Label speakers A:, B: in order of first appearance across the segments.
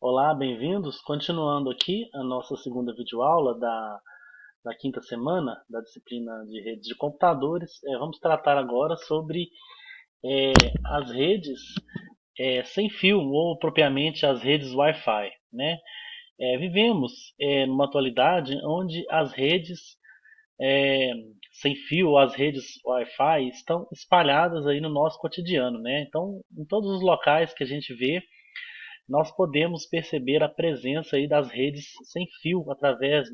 A: Olá, bem-vindos. Continuando aqui a nossa segunda videoaula da quinta semana da disciplina de redes de computadores. Vamos tratar agora sobre é, as redes sem fio, ou propriamente as redes Wi-Fi, né? Vivemos numa atualidade onde as redes é, sem fio, as redes Wi-Fi estão espalhadas aí no nosso cotidiano, né? Então, em todos os locais que a gente vê, nós podemos perceber a presença aí das redes sem fio através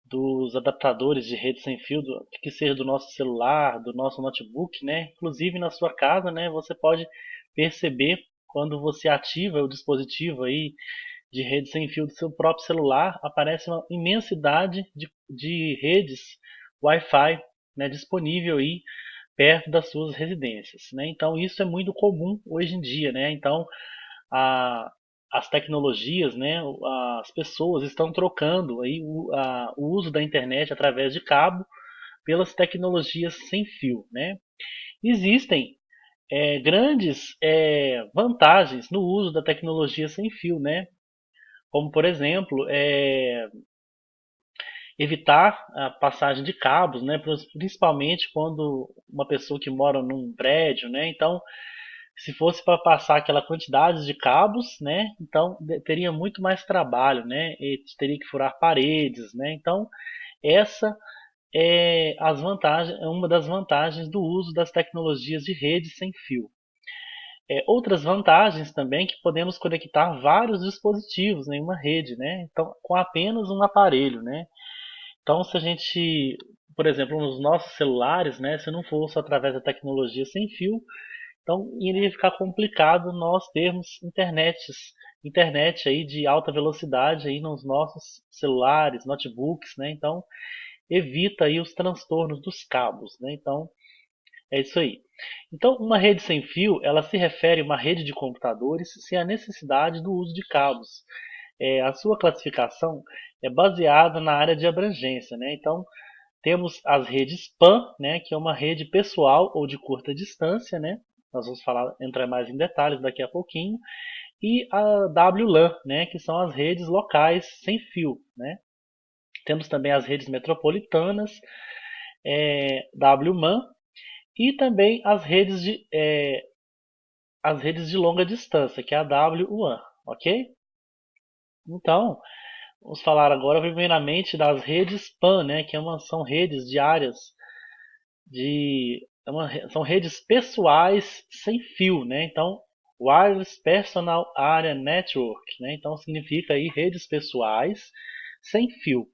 A: dos adaptadores de rede sem fio, que seja do nosso celular, do nosso notebook, né? Inclusive na sua casa, né? Você pode perceber quando você ativa o dispositivo aí de rede sem fio do seu próprio celular, aparece uma imensidade de redes Wi-Fi, né, disponível aí perto das suas residências, né? Então isso é muito comum hoje em dia, né? Então a, as tecnologias, né, as pessoas estão trocando aí o uso da internet através de cabo pelas tecnologias sem fio, né? Existem grandes vantagens no uso da tecnologia sem fio, né? Como por exemplo, evitar a passagem de cabos, né? Principalmente quando uma pessoa que mora num prédio, né? Então se fosse para passar aquela quantidade de cabos, né? Então teria muito mais trabalho, né? E teria que furar paredes, né? Então essa é uma das vantagens do uso das tecnologias de rede sem fio. Outras vantagens também que podemos conectar vários dispositivos em uma rede, né? Então com apenas um aparelho, né? Então se a gente, por exemplo, nos nossos celulares, né? Se não fosse através da tecnologia sem fio, então iria ficar complicado nós termos internet aí de alta velocidade aí nos nossos celulares, notebooks, né? Então evita aí os transtornos dos cabos, né? Então é isso aí. Então uma rede sem fio, ela se refere a uma rede de computadores sem a necessidade do uso de cabos. A sua classificação é baseada na área de abrangência, né? Então temos as redes PAN, né, que é uma rede pessoal ou de curta distância, né? Nós vamos entrar mais em detalhes daqui a pouquinho. E a WLAN, né, que são as redes locais sem fio, né? Temos também as redes metropolitanas, WMAN, e também as redes de longa distância, que é a WWAN, ok? Então, vamos falar agora primeiramente das redes PAN, né, que são redes de áreas são redes pessoais sem fio, né? Então, Wireless Personal Area Network, né? Então significa aí redes pessoais sem fio,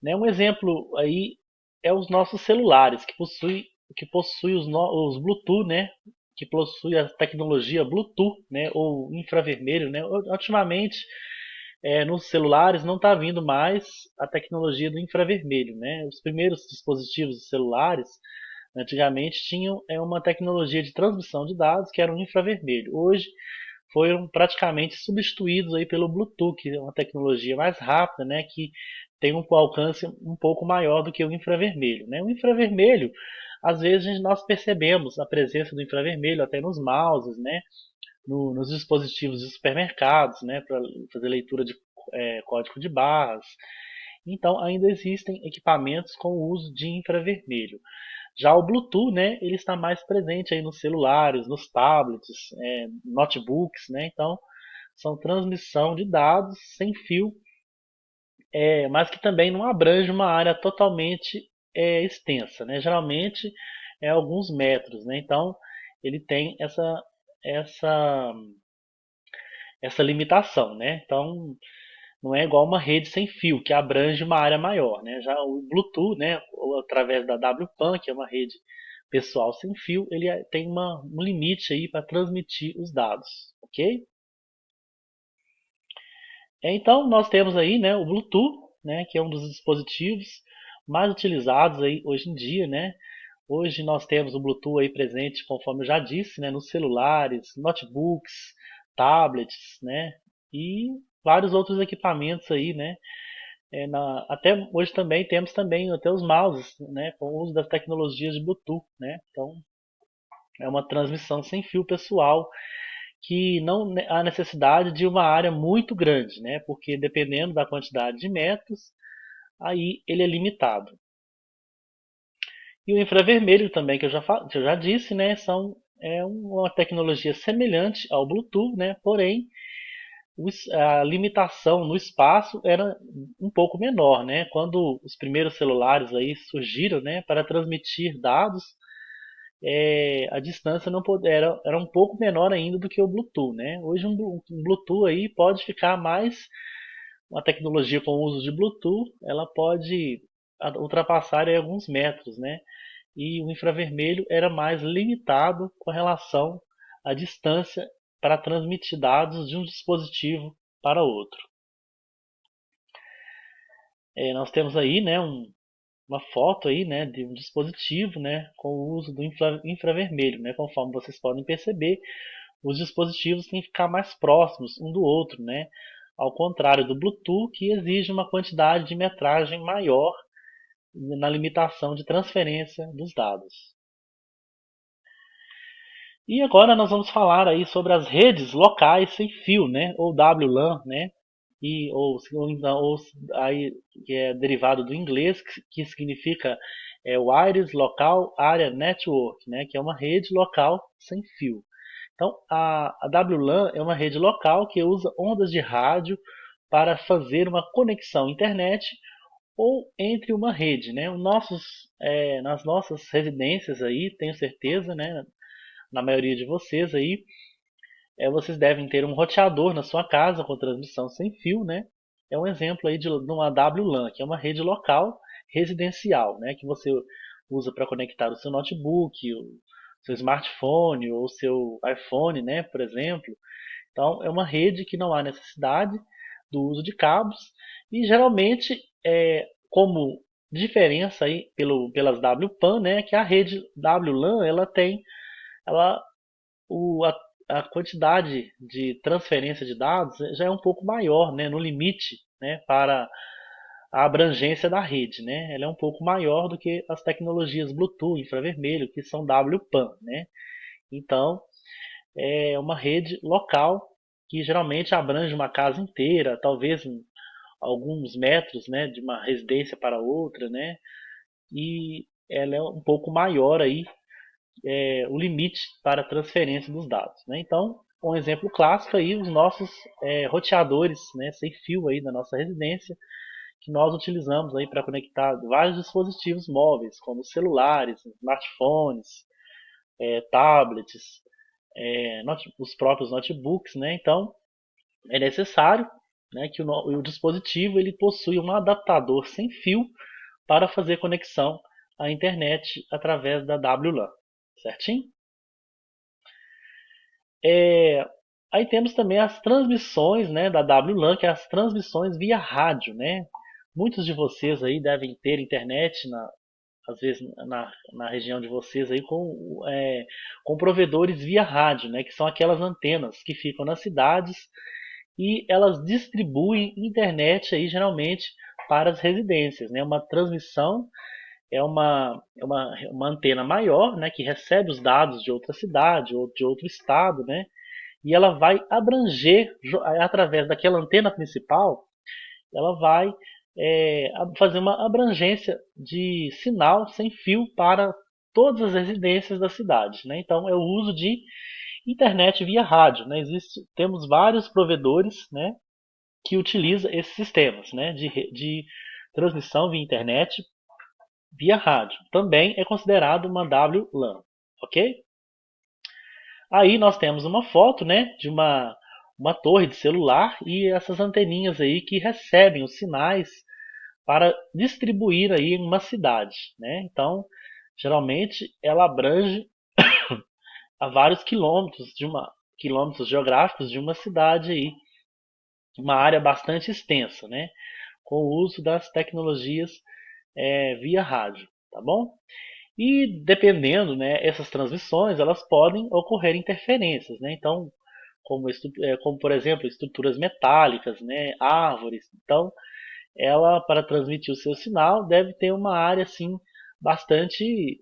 A: né? Um exemplo aí é os nossos celulares que possui os Bluetooth, né? Que possui a tecnologia Bluetooth, né? Ou infravermelho, né? Ultimamente, nos celulares não está vindo mais a tecnologia do infravermelho, né? Os primeiros dispositivos celulares antigamente tinham uma tecnologia de transmissão de dados que era o infravermelho. Hoje foram praticamente substituídos aí pelo Bluetooth, que é uma tecnologia mais rápida, né, que tem um alcance um pouco maior do que o infravermelho, né? O infravermelho, às vezes nós percebemos a presença do infravermelho até nos mouses, né, nos dispositivos de supermercados, né, para fazer leitura de código de barras. Então ainda existem equipamentos com o uso de infravermelho. Já o Bluetooth, né, ele está mais presente aí nos celulares, nos tablets, notebooks, né? Então, são transmissão de dados sem fio, mas que também não abrange uma área totalmente extensa, né? Geralmente é alguns metros, né? Então, ele tem essa essa limitação, né? Então, não é igual uma rede sem fio, que abrange uma área maior, né? Já o Bluetooth, né, ou através da WPAN, que é uma rede pessoal sem fio, ele tem um limite aí para transmitir os dados, ok? Então nós temos aí, né, o Bluetooth, né, que é um dos dispositivos mais utilizados aí hoje em dia, né? Hoje nós temos o Bluetooth aí presente, conforme eu já disse, né, nos celulares, notebooks, tablets, né, e vários outros equipamentos aí, né? Até hoje também temos também até os mouses, né, com o uso das tecnologias de Bluetooth, né? Então é uma transmissão sem fio pessoal que não há necessidade de uma área muito grande, né? Porque dependendo da quantidade de metros, aí ele é limitado. E o infravermelho também, que eu já disse, né? É uma tecnologia semelhante ao Bluetooth, né? Porém, a limitação no espaço era um pouco menor, né? Quando os primeiros celulares aí surgiram, né, para transmitir dados, a distância não era um pouco menor ainda do que o Bluetooth, né? Hoje um Bluetooth aí pode ficar mais uma tecnologia com o uso de Bluetooth, ela pode ultrapassar aí alguns metros, né? E o infravermelho era mais limitado com relação à distância para transmitir dados de um dispositivo para outro. Nós temos aí, né, uma foto aí, né, de um dispositivo, né, com o uso do infravermelho, né, conforme vocês podem perceber, os dispositivos têm que ficar mais próximos um do outro, né, ao contrário do Bluetooth, que exige uma quantidade de metragem maior na limitação de transferência dos dados. E agora nós vamos falar aí sobre as redes locais sem fio, né, ou WLAN, né, ou aí que é derivado do inglês, que significa Wireless Local Area Network, né, que é uma rede local sem fio. Então, a WLAN é uma rede local que usa ondas de rádio para fazer uma conexão internet ou entre uma rede, né? Nas nossas residências aí, tenho certeza, né? Na maioria de vocês aí, vocês devem ter um roteador na sua casa com transmissão sem fio, né? É um exemplo aí de uma WLAN, que é uma rede local residencial, né? Que você usa para conectar o seu notebook, o seu smartphone ou o seu iPhone, né? Por exemplo. Então, é uma rede que não há necessidade do uso de cabos e geralmente, como diferença aí pelas WPAN, né? Que a rede WLAN ela tem ela o, a quantidade de transferência de dados já é um pouco maior, né, no limite, né, para a abrangência da rede, né? Ela é um pouco maior do que as tecnologias Bluetooth, infravermelho, que são WPAN, né? Então, é uma rede local que geralmente abrange uma casa inteira, talvez alguns metros, né, de uma residência para outra, né? E ela é um pouco maior aí o limite para a transferência dos dados, né? Então, um exemplo clássico aí, os nossos roteadores, né, sem fio aí da nossa residência, que nós utilizamos aí para conectar vários dispositivos móveis, como celulares, smartphones, tablets, os próprios notebooks, né? Então, é necessário, né, que o dispositivo ele possui um adaptador sem fio para fazer conexão à internet através da WLAN, certinho? É, Aí temos também as transmissões, né, da WLAN, que é as transmissões via rádio, né? Muitos de vocês aí devem ter internet, às vezes na região de vocês aí com provedores via rádio, né? Que são aquelas antenas que ficam nas cidades e elas distribuem internet aí geralmente para as residências, né? Uma transmissão uma antena maior, né? Que recebe os dados de outra cidade ou de outro estado, né? E ela vai abranger, através daquela antena principal, ela vai fazer uma abrangência de sinal sem fio para todas as residências da cidade, né? Então é o uso de internet via rádio, né? Temos vários provedores, né, que utilizam esses sistemas, né, de transmissão via internet via rádio. Também é considerado uma WLAN, ok? Aí nós temos uma foto, né, de uma torre de celular e essas anteninhas aí que recebem os sinais para distribuir aí em uma cidade, né? Então, geralmente ela abrange a vários quilômetros geográficos de uma cidade aí, uma área bastante extensa, né? Com o uso das tecnologias via rádio, tá bom? E dependendo, né, essas transmissões, elas podem ocorrer interferências, né? Então, como por exemplo, estruturas metálicas, né, árvores. Então, ela para transmitir o seu sinal deve ter uma área assim bastante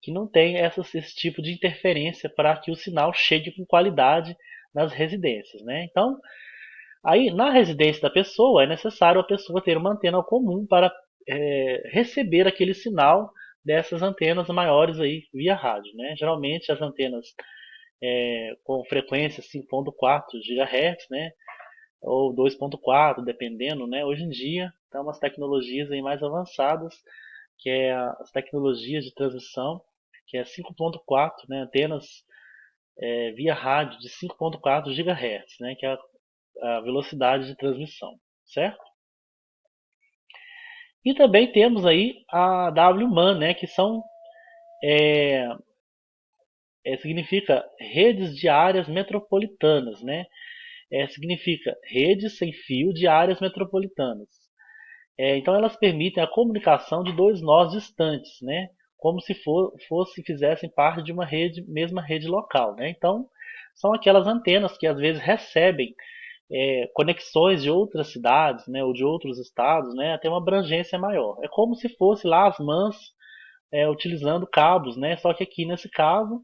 A: que não tem esse tipo de interferência para que o sinal chegue com qualidade nas residências, né? Então, aí na residência da pessoa é necessário a pessoa ter uma antena comum para receber aquele sinal dessas antenas maiores aí via rádio, né? Geralmente as antenas com frequência 5.4 GHz, né? Ou 2.4, dependendo, né? Hoje em dia, estão umas tecnologias aí mais avançadas, que é as tecnologias de transmissão, que é 5.4, né? Antenas via rádio de 5.4 GHz, né? Que é a velocidade de transmissão, certo? E também temos aí a WMAN, né? Que são significa redes de áreas metropolitanas, né? Significa redes sem fio de áreas metropolitanas. Então elas permitem a comunicação de dois nós distantes, né? Como se fizessem parte de uma rede, mesma rede local, né? Então são aquelas antenas que às vezes recebem conexões de outras cidades, né? Ou de outros estados, né? Até uma abrangência maior. É como se fosse lá as mãs utilizando cabos, né? Só que aqui nesse caso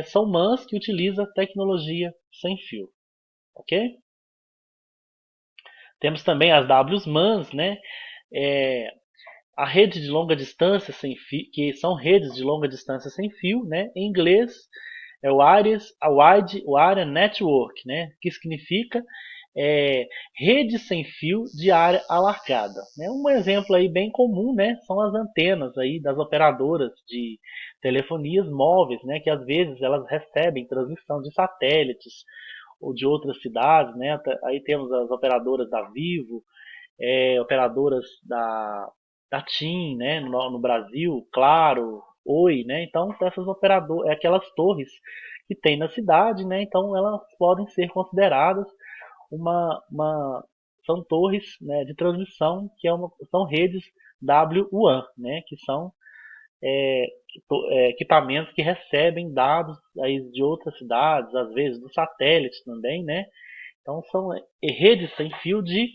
A: são mãs que utilizam tecnologia sem fio, ok? Temos também as WMANs, né? É, a rede de longa distância sem fio, que são redes de longa distância sem fio, né? Em inglês é o Wide Area Network, né? Que significa rede sem fio de área alargada. Né? Um exemplo aí bem comum, né? São as antenas aí das operadoras de telefonias móveis, né? Que às vezes elas recebem transmissão de satélites ou de outras cidades, né? Aí temos as operadoras da Vivo, operadoras da TIM, né, no Brasil, Claro, Oi, né? Então essas operadoras, aquelas torres que tem na cidade, né? Então elas podem ser consideradas uma são torres, né, de transmissão que são redes WWAN, né? Que são equipamentos que recebem dados aí de outras cidades, às vezes do satélite também, né? Então são redes sem fio de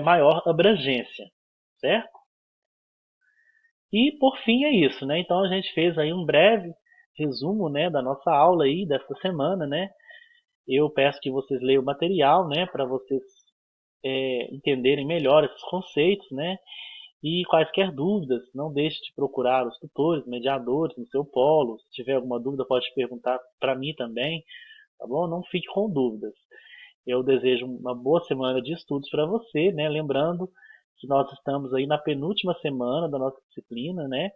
A: maior abrangência, certo? E por fim é isso, né? Então a gente fez aí um breve resumo, né, da nossa aula aí desta semana, né? Eu peço que vocês leiam o material, né, para vocês entenderem melhor esses conceitos, né? E quaisquer dúvidas, não deixe de procurar os tutores, mediadores no seu polo. Se tiver alguma dúvida, pode perguntar para mim também, tá bom? Não fique com dúvidas. Eu desejo uma boa semana de estudos para você, né? Lembrando que nós estamos aí na penúltima semana da nossa disciplina, né?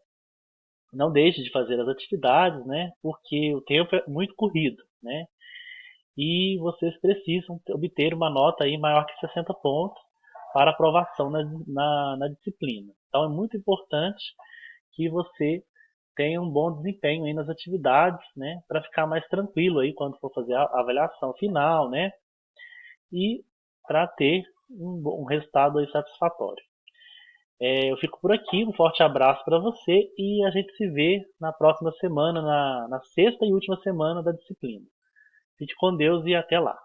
A: Não deixe de fazer as atividades, né? Porque o tempo é muito corrido, né? E vocês precisam obter uma nota aí maior que 60 pontos para aprovação na disciplina. Então é muito importante que você tenha um bom desempenho aí nas atividades, né? Para ficar mais tranquilo aí quando for fazer a avaliação final, né? E para ter um resultado aí satisfatório. Eu fico por aqui, um forte abraço para você e a gente se vê na próxima semana, na sexta e última semana da disciplina. Fique com Deus e até lá.